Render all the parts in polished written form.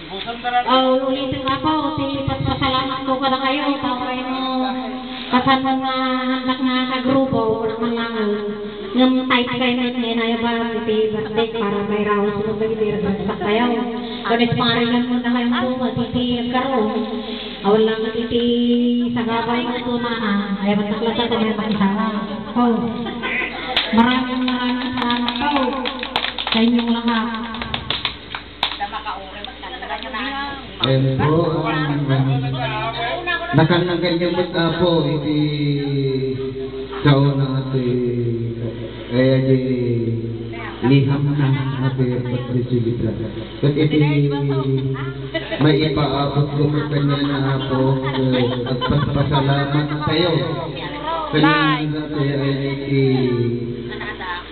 Ulitin nga po, pasalamat ko ka na kayo, taway mo, kasan mga handak nga kagrupo, walang malangal, ng type kayo na ngayon ba, iti birthday, para may raos mo ba, iti ragsak kayo. Kanis paringan mo na kayong bunga, iti agkaroon, awalang iti sagabay mo ito na, ayaw magtaklasan ko may makisawa. Maraming salamat po sa inyong lahat. Ayan po, nakananggan yung mata po, hindi kauna ati, kaya di liham na ati pagsisilita. At iti may ipaabot ko sa kanya na po, at pasalamat tayo. Kanya ati ay iti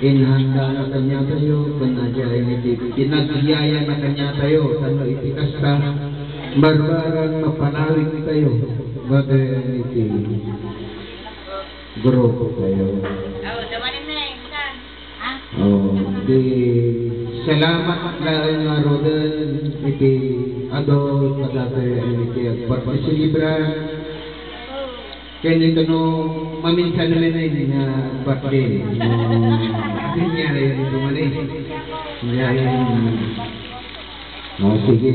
inhanda na kanya tayo, kanadya ay iti pinagyaya na kanya tayo, sana iti kasta, barbarang mapanawin tayo, baga iti grupo tayo. Di salamat lang nga rodan, iti adol, pagkakaya iti agpagpasilibran, kaya nito nung maminsan naman ay nga birthday. Kasi niya yun ito man eh. Niya yun. Sige,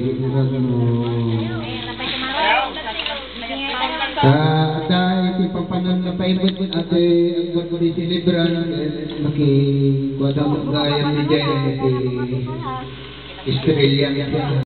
dahil ipapanan na paibot at ang birthday celebran, makikuha daw gaya ni Jay, Australian.